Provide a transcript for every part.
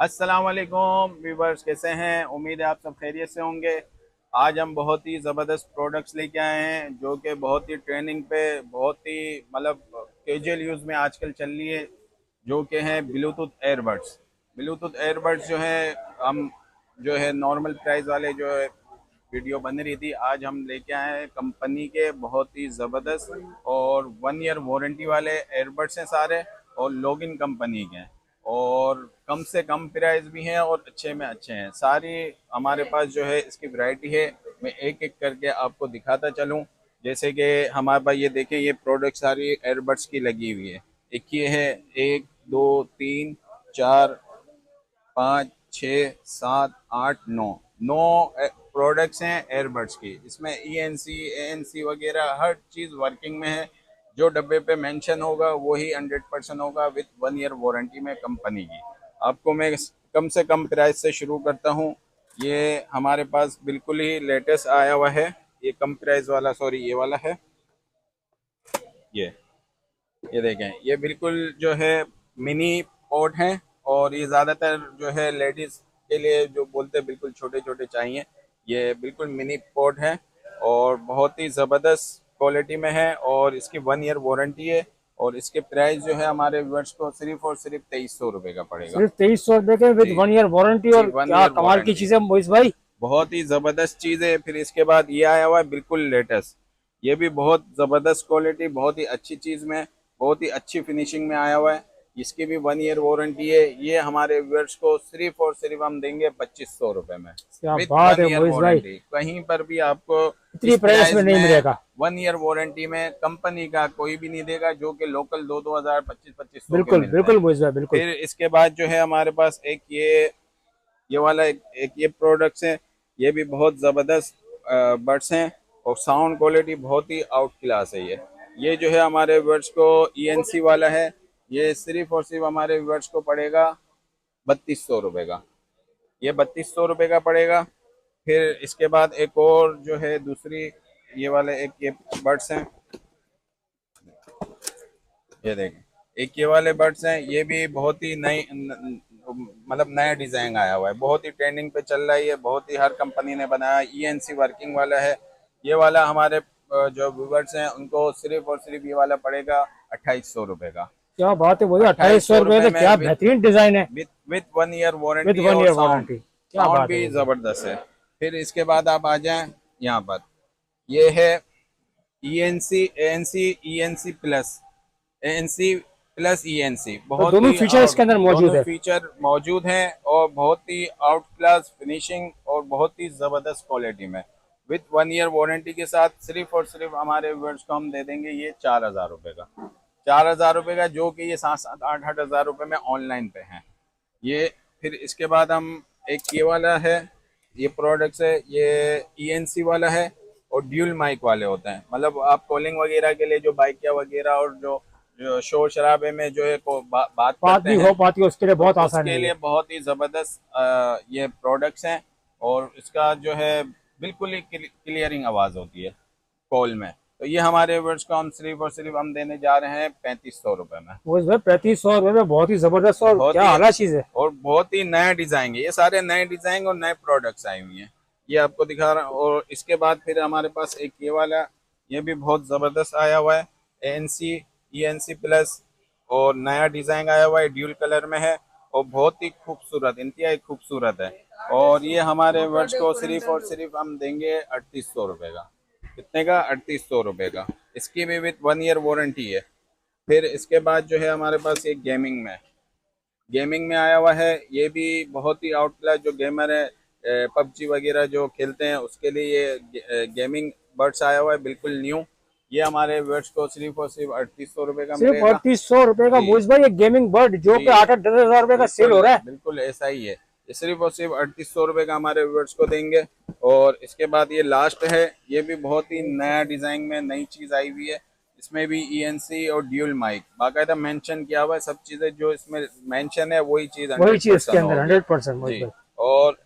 अस्सलाम वालेकुम व्यूवर्स, कैसे हैं? उम्मीद है आप सब खैरियत से होंगे। आज हम बहुत ही ज़बरदस्त प्रोडक्ट्स लेके आए हैं जो कि बहुत ही ट्रेनिंग पे, बहुत ही मतलब कैजुअल यूज़ में आजकल चल रही है, जो कि हैं ब्लूटूथ एयरबड्स। ब्लूटूथ एयरबड्स जो है हम जो है नॉर्मल प्राइस वाले जो है वीडियो बन रही थी, आज हम लेके आए हैं कंपनी के बहुत ही ज़बरदस्त और 1 ईयर वारंटी वाले एयरबड्स हैं सारे, और लॉगिन कंपनी के हैं, और कम से कम प्राइस भी हैं और अच्छे में अच्छे हैं। सारी हमारे पास जो है इसकी वैरायटी है। मैं एक एक करके आपको दिखाता चलूं। जैसे कि हमारे पास ये देखें, ये प्रोडक्ट सारी एयरबड्स की लगी हुई है। एक ये है, एक दो तीन चार 5 6 7 8 9 9 प्रोडक्ट्स हैं एयरबड्स की। इसमें ENC ANC वगैरह हर चीज़ वर्किंग में है। जो डब्बे पे मेंशन होगा वही 100% होगा, विथ 1 ईयर वारंटी में कंपनी की। आपको मैं कम से कम प्राइस से शुरू करता हूँ। ये हमारे पास बिल्कुल ही लेटेस्ट आया हुआ है, ये कम प्राइस वाला, सॉरी ये वाला है। ये ये देखें, ये बिल्कुल जो है मिनी पोर्ट है, और ये ज़्यादातर जो है लेडीज़ के लिए जो बोलते हैं बिल्कुल छोटे छोटे चाहिए। ये बिल्कुल मिनी पोर्ट है और बहुत ही ज़बरदस्त क्वालिटी में है, और इसकी 1 ईयर वारंटी है। और इसके प्राइस जो है हमारे व्यूअर्स को सिर्फ और सिर्फ 2300 रुपये का पड़ेगा। सिर्फ 2300 रुपए के विद जी 1 ईयर वारंटी। जी, और वन क्या ईयर कमाल की वारंटी, चीज है मोइस भाई। बहुत ही ज़बरदस्त चीज़ है। फिर इसके बाद ये आया हुआ है बिल्कुल लेटेस्ट, ये भी बहुत ज़बरदस्त क्वालिटी, बहुत ही अच्छी चीज़ में, बहुत ही अच्छी फिनिशिंग में आया हुआ है। इसकी भी 1 ईयर वारंटी है। ये हमारे व्यूअर्स को सिर्फ और सिर्फ हम देंगे 2500 रुपये में, क्या विथ बात वन है ईयर मोइस भाई, वारंटी। कहीं पर भी आपको इतनी इस प्राइस में प्राइस नहीं में मिलेगा। 1 ईयर वारंटी में कंपनी का कोई भी नहीं देगा, जो कि लोकल 2-2 हज़ार 2500 के बिल्कुल मिलते बिल्कुल हैं। मोइस भाई बिल्कुल। फिर इसके बाद जो है हमारे पास एक ये वाला एक ये प्रोडक्ट्स हैं। ये भी बहुत ज़बरदस्त बड्स हैं, और साउंड क्वालिटी बहुत ही आउट क्लास है। ये जो है हमारे वर्ड्स को ENC वाला है। ये सिर्फ और सिर्फ हमारे वर्ड्स को पड़ेगा 3200 रुपये का। ये 3200 रुपये का पड़ेगा। फिर इसके बाद एक और जो है दूसरी, ये वाले एक ये बड्स हैं, ये देखें, एक ये वाले बर्ड्स हैं। ये भी बहुत ही नई मतलब नया डिजाइन आया हुआ है, बहुत ही ट्रेंडिंग पे चल रहा है। ये बहुत ही हर कंपनी ने बनाया। ENC वर्किंग वाला है। ये वाला हमारे जो व्यूवर्स हैं उनको सिर्फ और सिर्फ ये वाला पड़ेगा 2800 रुपये का। क्या बात है मोइस, अट्ठाईस 2800 सौ रुपए रुपये तो में क्या विथ बेहतरीन डिजाइन है। विथ 1 ईयर विद वारंटी है, वन और ईयर साउंड वारंटी, क्या साउंड बात है भी मोइस भाई। जबरदस्त है। फिर इसके बाद आप आ जाएं यहाँ पर, ये है ENC ANC ENC plus, ANC plus ENC, तो बहुत दोनों ही फीचर इसके अंदर मौजूद दोनों है। फीचर मौजूद हैं, और बहुत ही आउट क्लास फिनिशिंग और बहुत ही ज़बरदस्त क्वालिटी में, विथ 1 ईयर वारंटी के साथ। सिर्फ और सिर्फ हमारे व्यूअर्स को हम दे देंगे ये 4000 रुपये का। 4000 रुपये का, जो कि ये 7-8 हज़ार रुपये में ऑनलाइन पे हैं ये। फिर इसके बाद हम एक ये वाला है, ये प्रोडक्ट्स है, ये ENC वाला है, और ड्यूल माइक वाले होते हैं। मतलब आप कॉलिंग वगैरह के लिए, जो बाइकिया वगैरह और जो शोर शराबे में जो है को बात बात करते भी हो हैं, पाती है उसके लिए तो बहुत आसान उसके है ये। लिए बहुत ही ज़बरदस्त ये प्रोडक्ट्स हैं। और इसका जो है बिल्कुल ही क्लियरिंग आवाज़ होती है कॉल में। तो ये हमारे वर्ड्स को हम सिर्फ और सिर्फ हम देने जा रहे हैं 3500 रुपये में। मोइस भाई 3500 रुपए में बहुत ही जबरदस्त और बहुत क्या ही आला चीज है। और बहुत ही नया डिज़ाइन है। ये सारे नए डिज़ाइन और नए प्रोडक्ट्स आए हुए हैं, ये आपको दिखा रहा हूँ। और इसके बाद फिर हमारे पास एक ये वाला, ये भी बहुत ज़बरदस्त आया हुआ है, ANC ENC प्लस, और नया डिज़ाइन आया हुआ है, ड्यूल कलर में है, और बहुत ही खूबसूरत, इंतहाई खूबसूरत है। और ये हमारे वर्ष को सिर्फ और सिर्फ हम देंगे 3800 रुपये का। कितने का? 3800 रुपये का। इसकी भी विथ 1 ईयर वारंटी है। फिर इसके बाद जो है हमारे पास एक गेमिंग में आया हुआ है। ये भी बहुत ही आउट क्लास, जो गेमर है PUBG वगैरह जो खेलते हैं उसके लिए ये गेमिंग बड्स आया हुआ है, बिल्कुल न्यू। ये हमारे वर्ड्स को सिर्फ और सिर्फ 3800 रुपये का सिर्फ मिलेगा। 3800 रुपए का जी मोइस भाई, एक गेमिंग बर्ड जो जी, कि 8-10 हजार रुपए का सेल हो बिल्कुल रहा है। बिल्कुल ऐसा ही है। ये सिर्फ और सिर्फ 3800 रुपये का हमारे व्यूअर्स को देंगे। और इसके बाद ये लास्ट है, ये भी बहुत ही नया डिज़ाइन में नई चीज़ आई हुई है। इसमें भी ENC और ड्यूल माइक बाकायदा मेंशन किया हुआ है। सब चीज़ें जो इसमें मेंशन है वही चीज़ वही हंड्रेड चीज इसके परसेंट अंदर होगी। 100% मोइस जी, भाई। और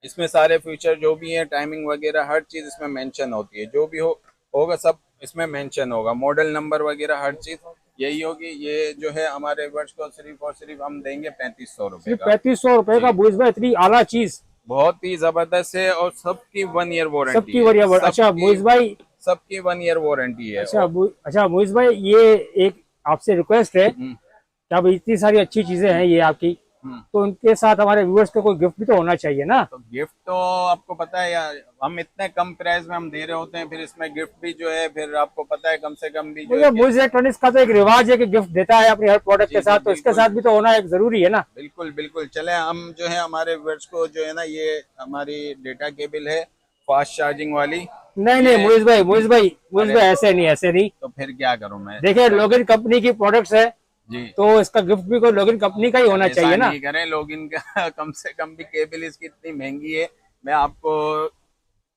इसमें सारे फीचर जो भी हैं, टाइमिंग वगैरह हर चीज़ इसमें मेंशन होती है। जो भी होगा सब इसमें मेंशन होगा, मॉडल नंबर वगैरह हर चीज़ यही होगी। ये जो है हमारे वर्ष को सिर्फ और सिर्फ हम देंगे 3500 रुपए सिर्फ का। 3500 रुपए का जी, मुइज भाई, इतनी आला चीज। बहुत ही जबरदस्त है और सबकी 1 ईयर वारंटी सबकी है, बढ़िया। अच्छा सबकी मुइज भाई, सबकी 1 ईयर वारंटी है। अच्छा अच्छा मुइज भाई, ये एक आपसे रिक्वेस्ट है हम्म, कि अब इतनी सारी अच्छी चीजें हैं ये आपकी, हम्म। तो उनके साथ हमारे व्यूअर्स को कोई गिफ्ट भी तो होना चाहिए ना। तो गिफ्ट तो आपको पता है यार, हम इतने कम प्राइस में हम दे रहे होते हैं, फिर इसमें गिफ्ट भी जो है फिर आपको पता है कम से कम भी जो है मुझे मुइज इलेक्ट्रॉनिक्स का तो एक रिवाज है कि गिफ्ट देता है अपने हर प्रोडक्ट जी के जी साथ, तो इसके बिल्कुल साथ भी तो होना एक जरूरी है ना। बिल्कुल बिल्कुल। चले हम जो है हमारे वर्ड्स को जो है ना, ये हमारी डेटा केबल है फास्ट चार्जिंग वाली। नहीं नहीं ये मुइज भाई, मुइज भाई, मुइज अरे भाई, ऐसे नहीं, ऐसे नहीं। तो फिर क्या करूं मैं? देखिए लोगिन कंपनी की प्रोडक्ट्स है, जी, तो इसका गिफ्ट भी कोई लोगिन कंपनी का ही अब होना ऐसा चाहिए ना। नहीं करें लॉगिन का कम से कम भी केबल इसकी इतनी महंगी है। मैं आपको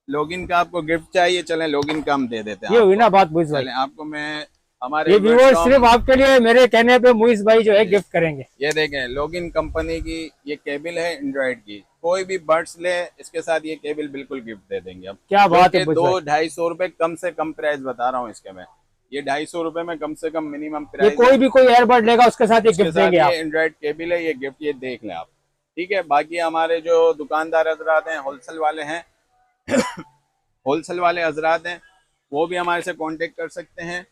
लॉगिन का आपको गिफ्ट चाहिए, चलें लॉगिन का हम दे देते हैं ये हुई आपको। ना बात मुइज भाई। चलें आपको मैं हमारे ये व्यूअर्स को व्यूअर्स सिर्फ हम आपके लिए मेरे कहने पे मुइज भाई जो है जी, गिफ्ट करेंगे। ये देखें लॉगिन कंपनी की ये केबल है एंड्रॉइड की। कोई भी बर्ड्स ले इसके साथ ये केबल बिल्कुल गिफ्ट दे देंगे हम। क्या जो बात है कि मुइज दो भाई। 250 रुपए कम से कम प्राइस बता रहा हूँ इसके मैं। ये 250 रुपए में कम से कम मिनिमम ये प्राइस है। कोई भी कोई एयरबड लेगा उसके साथ ये उसके गिफ्ट साथ देंगे ये आप। एंड्रॉइड केबल है, ये गिफ्ट ये देख लें आप। ठीक है, बाकी हमारे जो दुकानदार हजरात हैं, होलसेल वाले हैं होलसेल वाले हजरात हैं, वो भी हमारे से कांटेक्ट कर सकते हैं।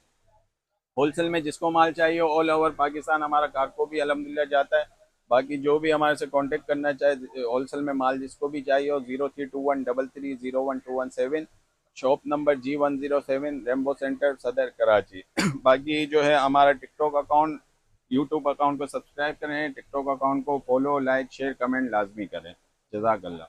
होलसेल में जिसको माल चाहिए ऑल ओवर पाकिस्तान हमारा कार्गो भी अल्हम्दुलिल्लाह जाता है। बाकी जो भी हमारे से कांटेक्ट करना चाहे होलसेल में माल जिसको भी चाहिए हो, 0321330117, shop number G107, rainbow centre, सदर, कराची। बाकी जो है हमारा टिकटॉक अकाउंट, यूट्यूब अकाउंट को सब्सक्राइब करें, टिकटॉक अकाउंट को फॉलो, लाइक, शेयर, कमेंट लाजमी करें। जज़ाकल्लाह।